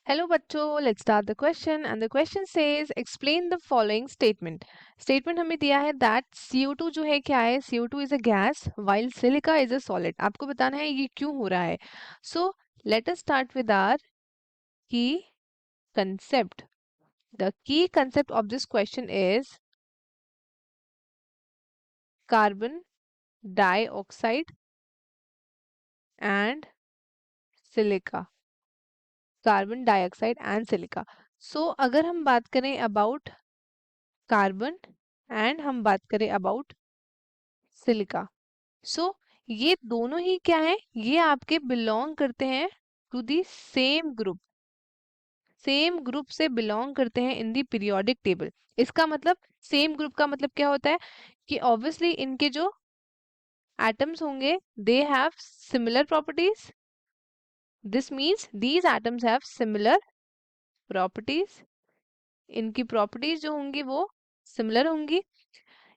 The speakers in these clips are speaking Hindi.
Hello बच्चों, let's start the question and the question says explain the following statement. Statement हमें दिया है that CO2 जो है क्या है, CO2 is a gas while silica is a solid. आपको बताना है ये क्यों हो रहा है. So let us start with our key concept. The key concept of this question is carbon dioxide and silica. Carbon dioxide and silica. So अगर हम बात करें अबाउट कार्बन एंड हम बात करें अबाउट सिलिका, सो ये दोनों ही क्या है, ये आपके बिलोंग करते हैं टू दी सेम ग्रुप से बिलोंग करते हैं इन दी पीरियोडिक टेबल. इसका मतलब सेम ग्रुप का मतलब क्या होता है कि ऑब्वियसली इनके जो एटम्स होंगे they have similar properties. This means these atoms have similar properties. इनकी प्रॉपर्टीज जो होंगी वो सिमिलर होंगी.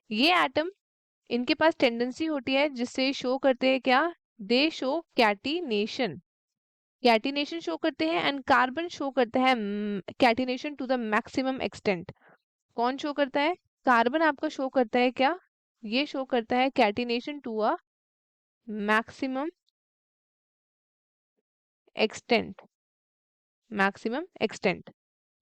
ये एटम, इनके पास टेंडेंसी होती है जिससे शो करते हैं क्या, they show catenation. Catenation show करते हैं एंड कार्बन शो करता है catenation to the maximum extent. कौन शो करता है, कार्बन आपका शो करता है क्या, ये शो करता है catenation to a maximum extent. Maximum extent.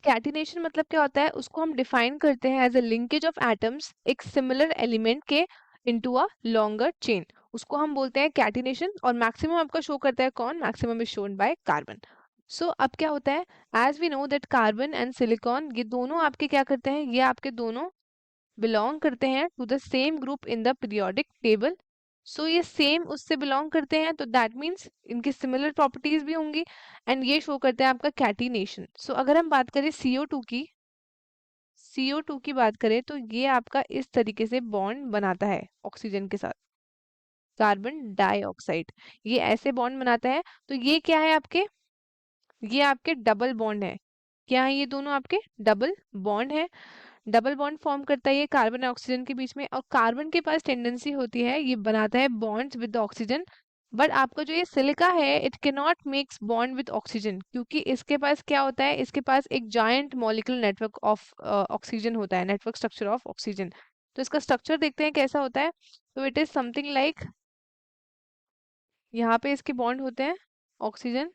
Catenation मतलब क्या होता है, उसको हम डिफाइन करते हैं as a linkage of atoms एक सिमिलर एलिमेंट के इनटू अ लॉन्गर चेन. उसको हम बोलते हैं कैटिनेशन. और मैक्सिमम आपका शो करता है कौन, maximum is shown by carbon. So अब क्या होता है, as we know that carbon and silicon ये दोनों आपके क्या करते हैं, ये आपके दोनों बिलोंग करते हैं to the same group in the periodic table. So ये सेम उससे बिलोंग करते हैं तो दैट मीन्स इनकी सिमिलर प्रॉपर्टीज भी होंगी एंड ये शो करते हैं आपका कैटिनेशन. सो अगर हम बात करें CO2 की बात करें तो ये आपका इस तरीके से बॉन्ड बनाता है ऑक्सीजन के साथ. कार्बन डाइऑक्साइड ये ऐसे बॉन्ड बनाता है. तो ये क्या है आपके, ये आपके डबल बॉन्ड है. क्या है, ये दोनों आपके डबल बॉन्ड है. डबल बॉन्ड फॉर्म करता है ये कार्बन और ऑक्सीजन के बीच में. और कार्बन के पास टेंडेंसी होती है ये बनाता है बॉन्ड्स विद ऑक्सीजन. बट आपका जो ये सिलिका है it can not makes bond with oxygen, क्योंकि इसके पास क्या होता है, इसके पास एक giant molecular network of oxygen होता है, नेटवर्क स्ट्रक्चर ऑफ ऑक्सीजन. तो इसका स्ट्रक्चर देखते हैं कैसा होता है. तो इट इज समथिंग लाइक, यहाँ पे इसके बॉन्ड होते हैं ऑक्सीजन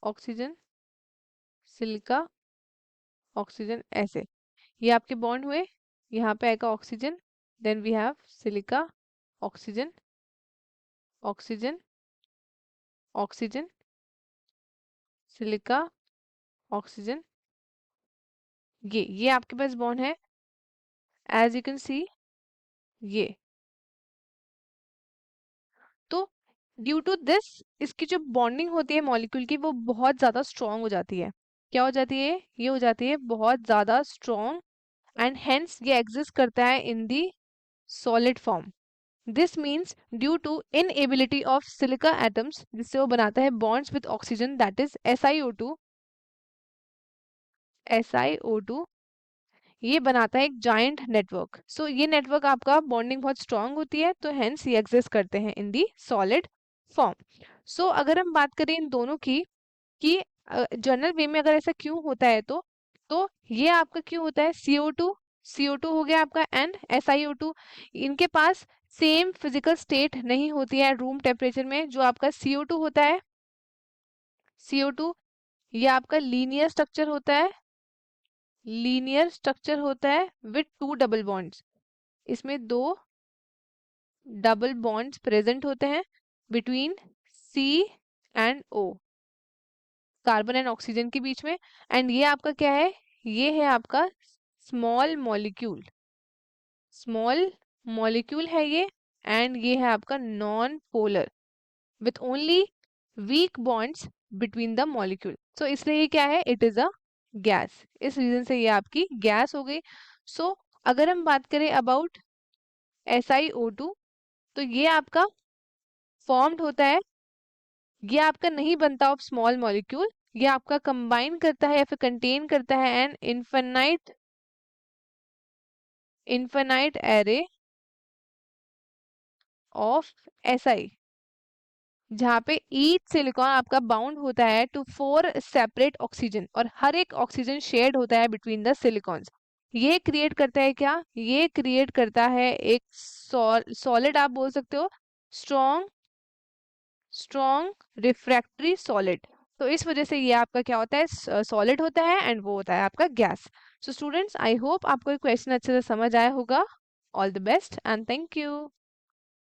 ऑक्सीजन सिलिका ऑक्सीजन ऐसे. ये आपके बॉन्ड हुए, यहाँ पे आएगा oxygen, then we have silica oxygen oxygen oxygen silica oxygen. ये आपके पास बॉन्ड है एज यू कैन सी. ये तो ड्यू टू दिस इसकी जो बॉन्डिंग होती है मॉलिक्यूल की वो बहुत ज्यादा स्ट्रांग हो जाती है. क्या हो जाती है, ये हो जाती है बहुत ज्यादा स्ट्रांग एंड हेंस ये एग्जिस्ट करता है in the solid form. This means due to inability of silica atoms, जिससे वो बनाता है bonds with oxygen that is SiO2. SiO2 ये बनाता है एक जायंट नेटवर्क. सो ये नेटवर्क आपका बॉन्डिंग बहुत स्ट्रांग होती है तो हेंस ये एग्जिस्ट करते हैं इन दी सॉलिड फॉर्म. सो अगर हम बात करें इन दोनों की कि जनरल वे में अगर ऐसा क्यों होता है तो ये आपका क्यों होता है, CO2 हो गया आपका एंड SiO2. इनके पास सेम फिजिकल स्टेट नहीं होती है रूम टेम्परेचर में. जो आपका CO2 होता है, CO2 ये आपका लीनियर स्ट्रक्चर होता है, लीनियर स्ट्रक्चर होता है विथ 2 डबल बॉन्ड्स. इसमें 2 डबल बॉन्ड्स प्रेजेंट होते हैं between C and O, carbon and oxygen के बीच में. एंड ये आपका क्या है, ये है आपका स्मॉल मॉलिक्यूल. स्मॉल मॉलिक्यूल है ये एंड ये है आपका non polar with only weak bonds between the molecule. So इसलिए ये क्या है, इट इज अ गैस. इस रीजन से ये आपकी गैस हो गई. सो अगर हम बात करें अबाउट SiO2 तो ये आपका फॉर्म्ड होता है, ये आपका नहीं बनता ऑफ स्मॉल मॉलिक्यूल, ये आपका कंबाइन करता है या फिर कंटेन करता है an infinite array of Si. जहाँ पे ईच सिलिकॉन आपका बाउंड होता है टू 4 सेपरेट ऑक्सीजन, और हर एक ऑक्सीजन शेयर्ड होता है बिटवीन द सिलिकॉन्स। ये क्रिएट करता है क्या, ये क्रिएट करता है एक सॉलिड, आप बोल सकते हो स्ट्रॉन्ग स्ट्रॉन्ग रिफ्रैक्टरी सॉलिड। तो इस वजह से ये आपका क्या होता है, सॉलिड होता है, एंड वो होता है आपका gas. So students, I hope आपको ये क्वेश्चन अच्छे से समझ आया होगा। All the best and thank you.